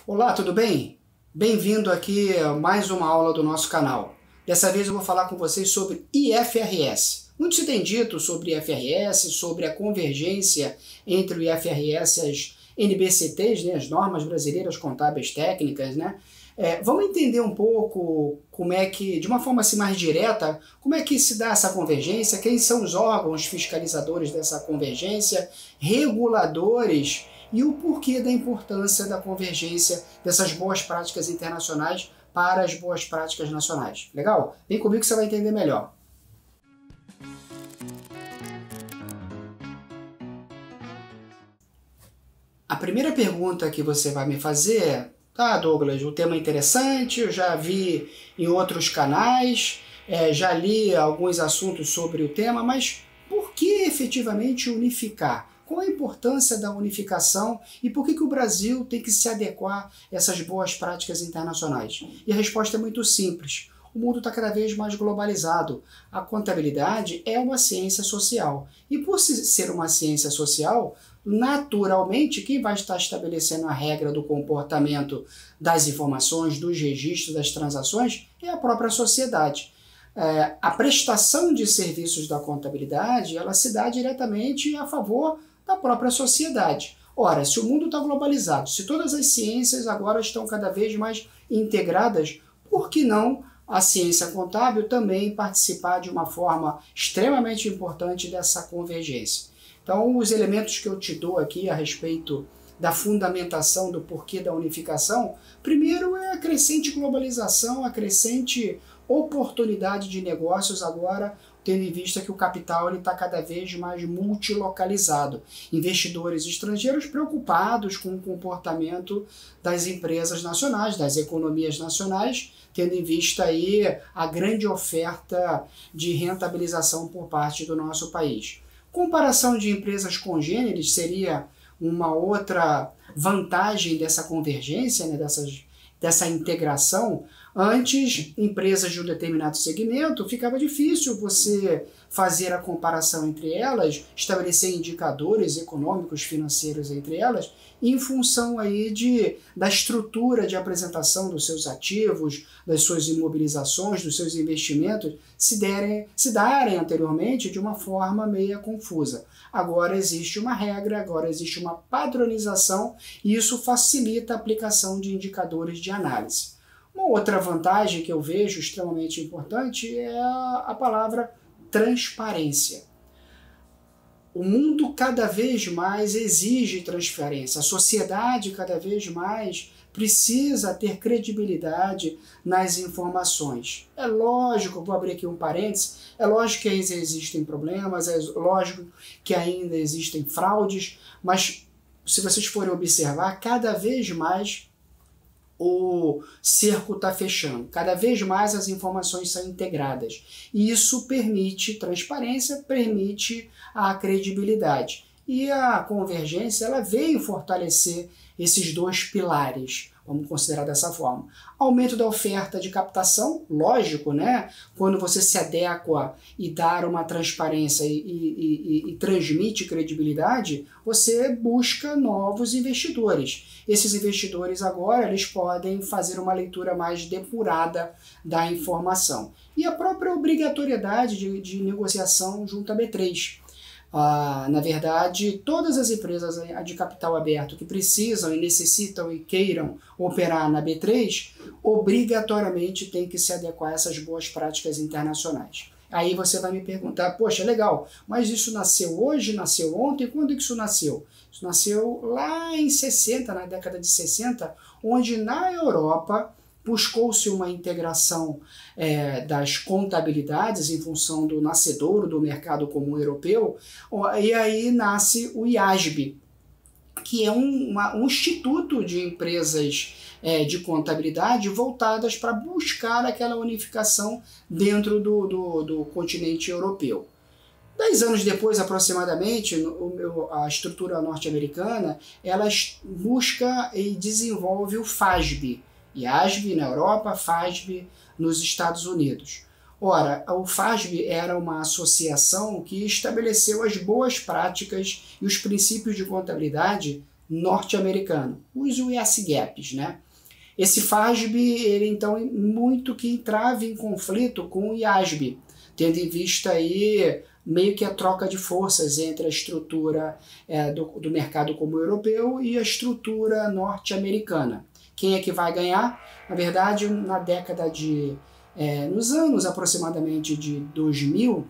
Olá, tudo bem? Bem-vindo aqui a mais uma aula do nosso canal. Dessa vez eu vou falar com vocês sobre IFRS. Muito se tem dito sobre IFRS, sobre a convergência entre o IFRS e as NBCTs, né, as Normas Brasileiras Contábeis Técnicas, né? Vamos entender um pouco como é que, de uma forma assim mais direta, como é que se dá essa convergência, quem são os órgãos fiscalizadores dessa convergência, reguladores e o porquê da importância da convergência dessas boas práticas internacionais para as boas práticas nacionais. Legal? Vem comigo que você vai entender melhor. A primeira pergunta que você vai me fazer é: tá, Douglas, o tema é interessante, eu já vi em outros canais, já li alguns assuntos sobre o tema, mas por que efetivamente unificar? Qual a importância da unificação e por que o Brasil tem que se adequar a essas boas práticas internacionais? E a resposta é muito simples. O mundo está cada vez mais globalizado. A contabilidade é uma ciência social. E por ser uma ciência social, naturalmente, quem vai estar estabelecendo a regra do comportamento das informações, dos registros, das transações, é a própria sociedade. A prestação de serviços da contabilidade, ela se dá diretamente a favor da própria sociedade. Ora, se o mundo está globalizado, se todas as ciências agora estão cada vez mais integradas, por que não a ciência contábil também participar de uma forma extremamente importante dessa convergência? Então, os elementos que eu te dou aqui a respeito da fundamentação do porquê da unificação, primeiro é a crescente globalização, a crescente oportunidade de negócios agora, tendo em vista que o capital está cada vez mais multilocalizado. Investidores estrangeiros preocupados com o comportamento das empresas nacionais, das economias nacionais, tendo em vista aí a grande oferta de rentabilização por parte do nosso país. Comparação de empresas congêneres seria uma outra vantagem dessa convergência, né, dessa integração. Antes, empresas de um determinado segmento, ficava difícil você fazer a comparação entre elas, estabelecer indicadores econômicos, financeiros entre elas, em função aí da estrutura de apresentação dos seus ativos, das suas imobilizações, dos seus investimentos, se darem anteriormente de uma forma meia confusa. Agora existe uma regra, agora existe uma padronização e isso facilita a aplicação de indicadores de análise. Uma outra vantagem que eu vejo extremamente importante é a palavra transparência. O mundo cada vez mais exige transparência, a sociedade cada vez mais precisa ter credibilidade nas informações. É lógico, vou abrir aqui um parênteses, é lógico que ainda existem problemas, é lógico que ainda existem fraudes, mas se vocês forem observar, cada vez mais o cerco está fechando. Cada vez mais as informações são integradas. E isso permite transparência, permite a credibilidade. E a convergência ela veio fortalecer esses dois pilares, vamos considerar dessa forma. Aumento da oferta de captação, lógico, né? Quando você se adequa e dá uma transparência e transmite credibilidade, você busca novos investidores. Esses investidores agora eles podem fazer uma leitura mais depurada da informação. E a própria obrigatoriedade de negociação junto à B3. Na verdade, todas as empresas de capital aberto que precisam e necessitam e queiram operar na B3, obrigatoriamente tem que se adequar a essas boas práticas internacionais. Aí você vai me perguntar, poxa, legal, mas isso nasceu hoje, nasceu ontem, quando que isso nasceu? Isso nasceu lá em 60, na década de 60, onde na Europa buscou-se uma integração das contabilidades em função do nascedouro do mercado comum europeu, e aí nasce o IASB, que é um instituto de empresas de contabilidade voltadas para buscar aquela unificação dentro do continente europeu. 10 anos depois, aproximadamente, a estrutura norte-americana ela busca e desenvolve o FASB, IASB na Europa, FASB nos Estados Unidos. Ora, o FASB era uma associação que estabeleceu as boas práticas e os princípios de contabilidade norte-americano, os US Gaps, né? Esse FASB, ele então muito que entrava em conflito com o IASB, tendo em vista aí meio que a troca de forças entre a estrutura do mercado comum europeu e a estrutura norte-americana. Quem é que vai ganhar? Na verdade, na década de... nos anos aproximadamente de 2000,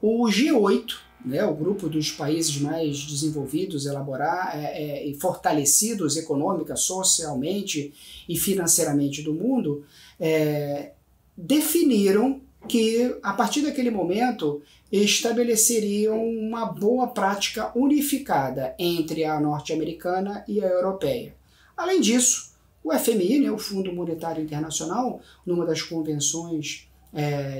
o G8, né, o grupo dos países mais desenvolvidos, e fortalecidos econômica, socialmente e financeiramente do mundo, definiram que, a partir daquele momento, estabeleceriam uma boa prática unificada entre a norte-americana e a europeia. Além disso, o FMI, né, o Fundo Monetário Internacional, numa das convenções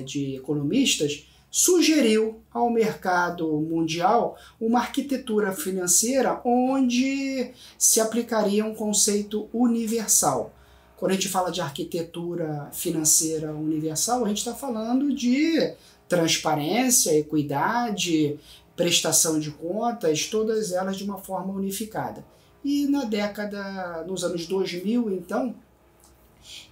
de economistas, sugeriu ao mercado mundial uma arquitetura financeira onde se aplicaria um conceito universal. Quando a gente fala de arquitetura financeira universal, a gente está falando de transparência, equidade, prestação de contas, todas elas de uma forma unificada. E nos anos 2000, então,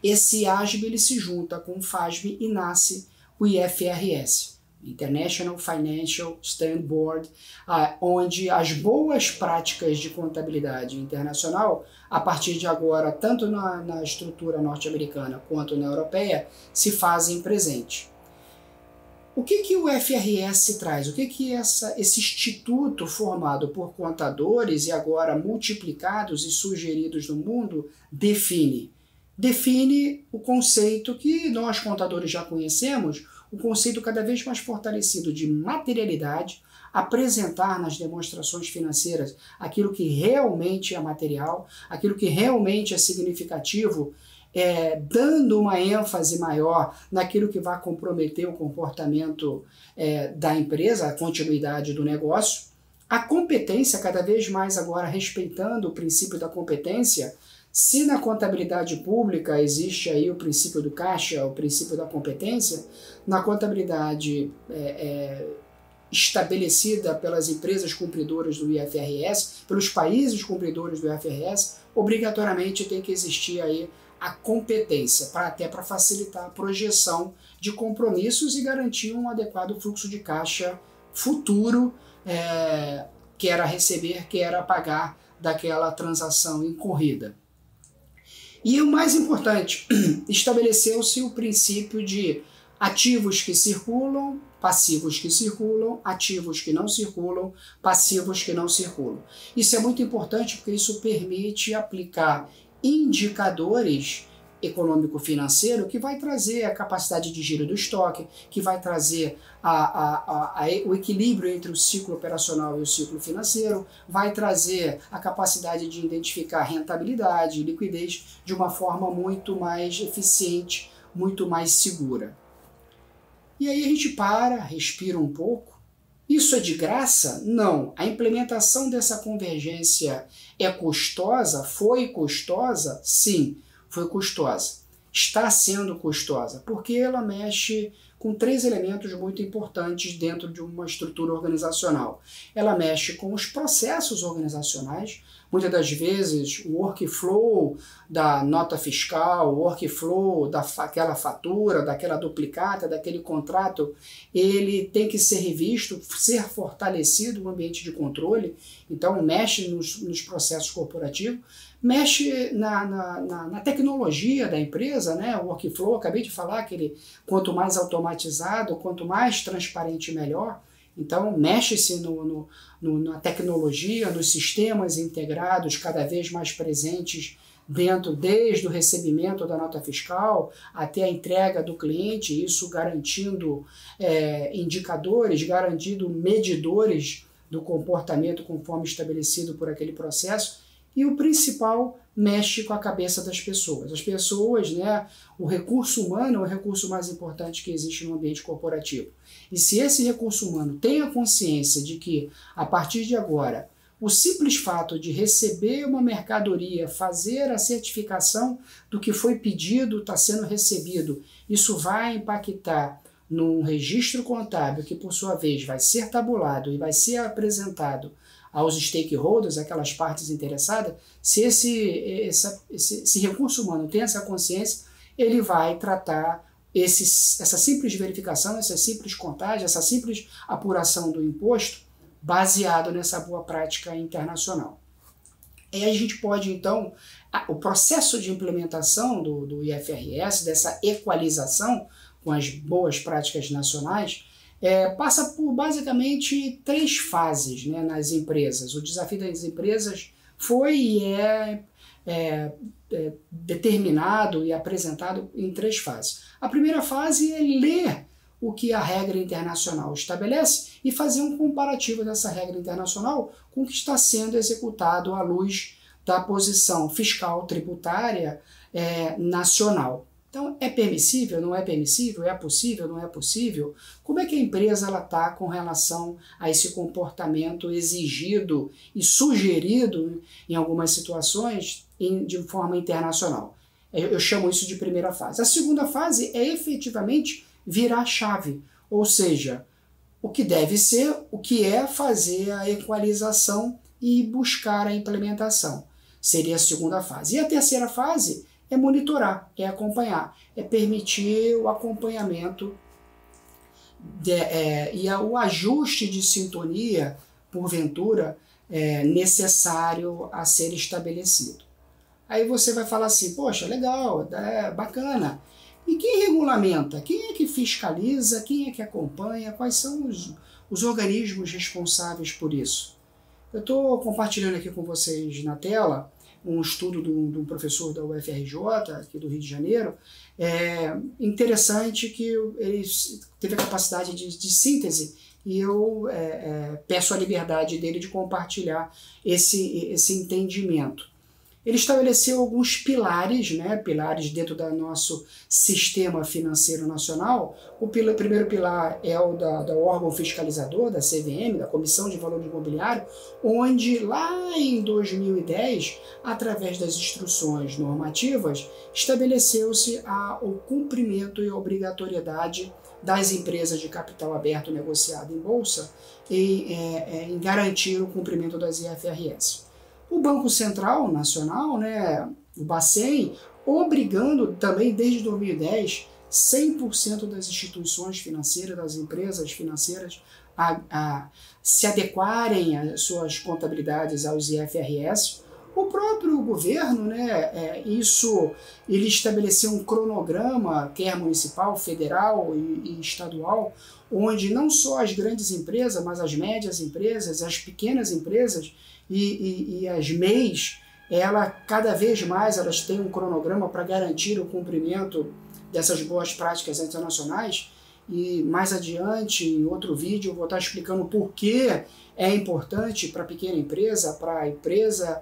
esse IASB ele se junta com o FASB e nasce o IFRS, International Financial Standards Board, onde as boas práticas de contabilidade internacional, a partir de agora, tanto na estrutura norte-americana quanto na europeia, se fazem presente. O que o FRS traz? O que esse instituto formado por contadores e agora multiplicados e sugeridos no mundo define? Define o conceito que nós contadores já conhecemos, o conceito cada vez mais fortalecido de materialidade, apresentar nas demonstrações financeiras aquilo que realmente é material, aquilo que realmente é significativo, dando uma ênfase maior naquilo que vai comprometer o comportamento da empresa, a continuidade do negócio. A competência, cada vez mais agora respeitando o princípio da competência. Se na contabilidade pública existe aí o princípio do caixa, o princípio da competência, na contabilidade estabelecida pelas empresas cumpridoras do IFRS, pelos países cumpridores do IFRS, obrigatoriamente tem que existir aí a competência, até para facilitar a projeção de compromissos e garantir um adequado fluxo de caixa futuro, quer a receber, quer a pagar daquela transação incorrida. E o mais importante, estabeleceu-se o princípio de ativos que circulam, passivos que circulam, ativos que não circulam, passivos que não circulam. Isso é muito importante porque isso permite aplicar indicadores econômico-financeiro que vai trazer a capacidade de giro do estoque, que vai trazer o equilíbrio entre o ciclo operacional e o ciclo financeiro, vai trazer a capacidade de identificar rentabilidade e liquidez de uma forma muito mais eficiente, muito mais segura. E aí a gente respira um pouco. Isso é de graça? Não. A implementação dessa convergência é custosa? Foi custosa? Sim, foi custosa. Está sendo custosa, porque ela mexe com 3 elementos muito importantes dentro de uma estrutura organizacional. Ela mexe com os processos organizacionais, muitas das vezes o workflow da nota fiscal, o workflow daquela fatura, daquela duplicata, daquele contrato, ele tem que ser revisto, ser fortalecido no ambiente de controle, então mexe nos processos corporativos, mexe na tecnologia da empresa, né? O workflow, acabei de falar que quanto mais automatizado, quanto mais transparente, melhor. Então, mexe-se na tecnologia, nos sistemas integrados cada vez mais presentes dentro, desde o recebimento da nota fiscal até a entrega do cliente, isso garantindo indicadores, garantindo medidores do comportamento conforme estabelecido por aquele processo. E o principal, mexe com a cabeça das pessoas. As pessoas, né, o recurso humano é o recurso mais importante que existe no ambiente corporativo. E se esse recurso humano tem a consciência de que, a partir de agora, o simples fato de receber uma mercadoria, fazer a certificação do que foi pedido, está sendo recebido, isso vai impactar num registro contábil que, por sua vez, vai ser tabulado e vai ser apresentado aos stakeholders, aquelas partes interessadas, se esse recurso humano tem essa consciência, ele vai tratar essa simples verificação, essa simples contagem, essa simples apuração do imposto baseado nessa boa prática internacional. E aí a gente pode, então, o processo de implementação do IFRS, dessa equalização com as boas práticas nacionais, passa por basicamente 3 fases, né, nas empresas. O desafio das empresas foi e é determinado e apresentado em 3 fases. A primeira fase é ler o que a regra internacional estabelece e fazer um comparativo dessa regra internacional com o que está sendo executado à luz da posição fiscal tributária nacional. Então, é permissível, não é permissível, é possível, não é possível? Como é que a empresa está com relação a esse comportamento exigido e sugerido em algumas situações de forma internacional? Eu chamo isso de primeira fase. A segunda fase é efetivamente virar a chave, ou seja, o que deve ser, o que é fazer a equalização e buscar a implementação. Seria a segunda fase. E a terceira fase é monitorar, é acompanhar, é permitir o acompanhamento e o ajuste de sintonia, porventura, necessário a ser estabelecido. Aí você vai falar assim, poxa, legal, bacana. E quem regulamenta? Quem é que fiscaliza? Quem é que acompanha? Quais são os organismos responsáveis por isso? Eu estou compartilhando aqui com vocês na tela um estudo de um professor da UFRJ, aqui do Rio de Janeiro, interessante, que ele teve a capacidade de síntese, e eu peço a liberdade dele de compartilhar esse entendimento. Ele estabeleceu alguns pilares, né, pilares dentro do nosso sistema financeiro nacional. O primeiro pilar é o do órgão fiscalizador, da CVM, da Comissão de Valor Imobiliário, onde lá em 2010, através das instruções normativas, estabeleceu-se o cumprimento e a obrigatoriedade das empresas de capital aberto negociado em bolsa em garantir o cumprimento das IFRS. O Banco Central Nacional, né, o Bacen, obrigando também desde 2010 100% das instituições financeiras, das empresas financeiras, a se adequarem às suas contabilidades aos IFRS. O próprio governo, né, ele estabeleceu um cronograma, quer municipal, federal e estadual, onde não só as grandes empresas, mas as médias empresas, as pequenas empresas e as MEIs, cada vez mais elas têm um cronograma para garantir o cumprimento dessas boas práticas internacionais. E mais adiante, em outro vídeo, eu vou estar explicando por que é importante para a pequena empresa, para a empresa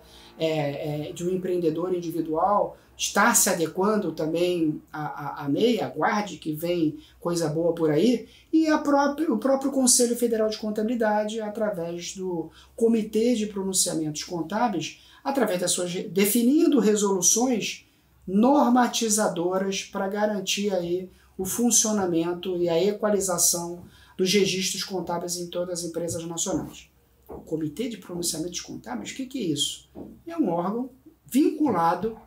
de um empreendedor individual, estar se adequando também à MEI, aguarde que vem coisa boa por aí, e o próprio Conselho Federal de Contabilidade, através do Comitê de Pronunciamentos Contábeis, através das suas definindo resoluções normatizadoras para garantir aí o funcionamento e a equalização dos registros contábeis em todas as empresas nacionais. O Comitê de Pronunciamentos Contábeis, o que é isso? É um órgão vinculado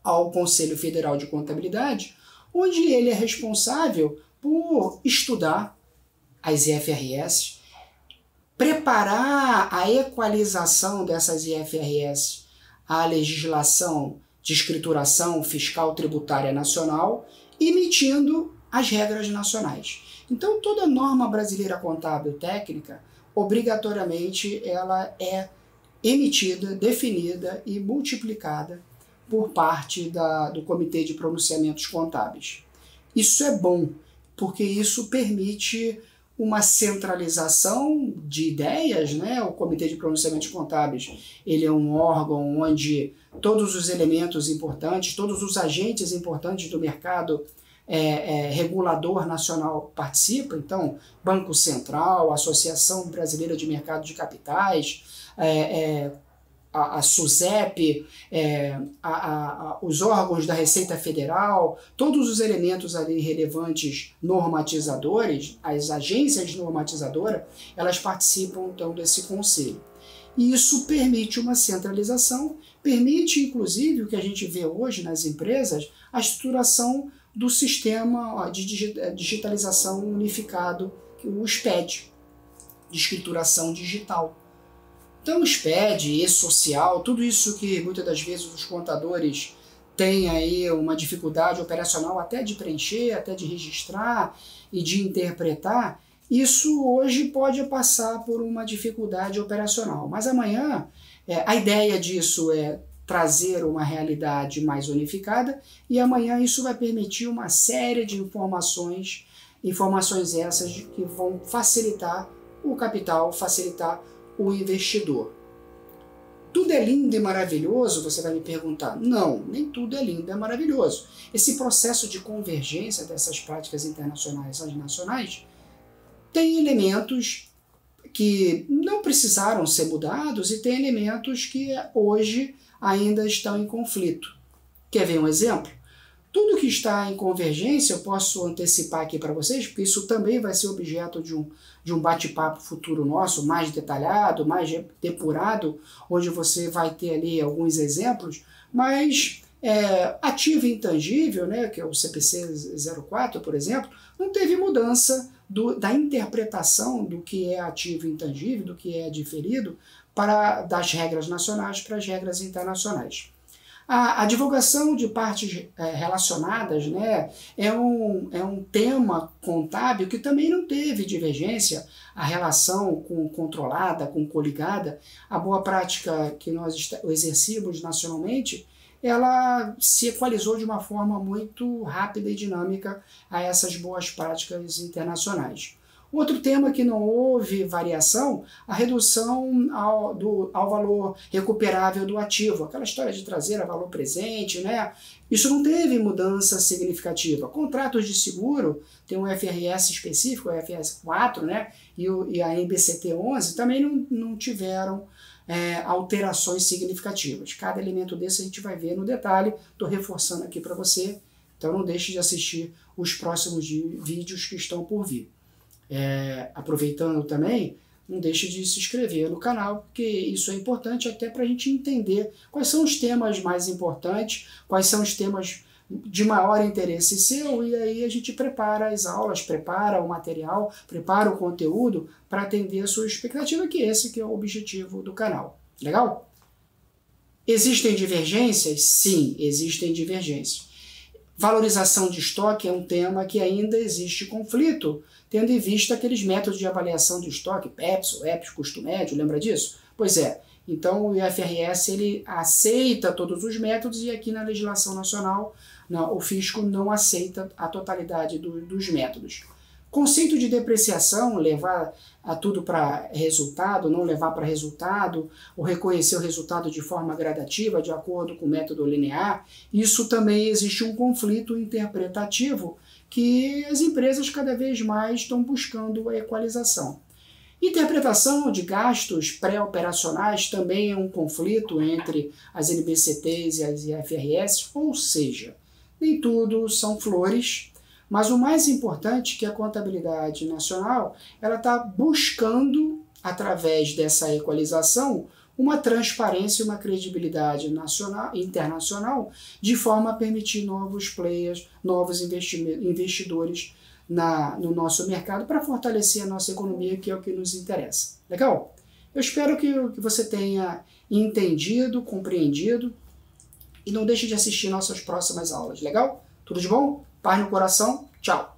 ao Conselho Federal de Contabilidade, onde ele é responsável por estudar as IFRS, preparar a equalização dessas IFRS à legislação de escrituração fiscal tributária nacional, emitindo as regras nacionais. Então, toda norma brasileira contábil técnica, obrigatoriamente, ela é emitida, definida e multiplicada por parte do Comitê de Pronunciamentos Contábeis. Isso é bom, porque isso permite uma centralização de ideias, né? O Comitê de Pronunciamentos Contábeis, ele é um órgão onde todos os elementos importantes, todos os agentes importantes do mercado regulador nacional participam. Então, Banco Central, Associação Brasileira de Mercado de Capitais, a SUSEP, os órgãos da Receita Federal, todos os elementos ali relevantes normatizadores, as agências normatizadoras, elas participam então desse conselho. E isso permite uma centralização, permite inclusive o que a gente vê hoje nas empresas, a estruturação do sistema de digitalização unificado, o SPED, de escrituração digital. Então o SPED, e-social, tudo isso que muitas das vezes os contadores têm aí uma dificuldade operacional até de preencher, até de registrar e de interpretar, isso hoje pode passar por uma dificuldade operacional. Mas amanhã a ideia disso é trazer uma realidade mais unificada e amanhã isso vai permitir uma série de informações essas que vão facilitar o capital, facilitar o investidor. Tudo é lindo e maravilhoso? Você vai me perguntar. Não, nem tudo é lindo e maravilhoso. Esse processo de convergência dessas práticas internacionais às nacionais tem elementos que não precisaram ser mudados e tem elementos que hoje ainda estão em conflito. Quer ver um exemplo? Tudo que está em convergência, eu posso antecipar aqui para vocês, porque isso também vai ser objeto de um bate-papo futuro nosso, mais detalhado, mais depurado, onde você vai ter ali alguns exemplos, mas ativo e intangível, né, que é o CPC 04, por exemplo, não teve mudança da interpretação do que é ativo e intangível, do que é diferido, das regras nacionais para as regras internacionais. A divulgação de partes relacionadas, né, é um tema contábil que também não teve divergência, a relação com controlada, com coligada, a boa prática que nós exercemos nacionalmente, ela se equalizou de uma forma muito rápida e dinâmica a essas boas práticas internacionais. Outro tema que não houve variação, a redução ao valor recuperável do ativo. Aquela história de trazer a valor presente, né? Isso não teve mudança significativa. Contratos de seguro, tem um FRS específico, o FRS 4, né? E a MBCT 11 também não tiveram alterações significativas. Cada elemento desse a gente vai ver no detalhe. Estou reforçando aqui para você, então não deixe de assistir os próximos vídeos que estão por vir. Aproveitando também, não deixe de se inscrever no canal, porque isso é importante até para a gente entender quais são os temas mais importantes, quais são os temas de maior interesse seu, e aí a gente prepara as aulas, prepara o material, prepara o conteúdo para atender a sua expectativa, que esse que é o objetivo do canal. Legal? Existem divergências? Sim, existem divergências. Valorização de estoque é um tema que ainda existe conflito, tendo em vista aqueles métodos de avaliação de estoque, PEPS, o EPS, custo médio, lembra disso? Pois é, então o IFRS ele aceita todos os métodos e aqui na legislação nacional o fisco não aceita a totalidade dos métodos. Conceito de depreciação, levar tudo para resultado, não levar para resultado, ou reconhecer o resultado de forma gradativa, de acordo com o método linear, isso também existe um conflito interpretativo que as empresas cada vez mais estão buscando a equalização. Interpretação de gastos pré-operacionais também é um conflito entre as NBCTs e as IFRS, ou seja, nem tudo são flores, mas o mais importante é que a contabilidade nacional ela está buscando, através dessa equalização, uma transparência e uma credibilidade internacional, de forma a permitir novos players, novos investidores no nosso mercado para fortalecer a nossa economia, que é o que nos interessa. Legal? Eu espero que você tenha entendido, compreendido e não deixe de assistir nossas próximas aulas. Legal? Tudo de bom? Paz no coração. Tchau!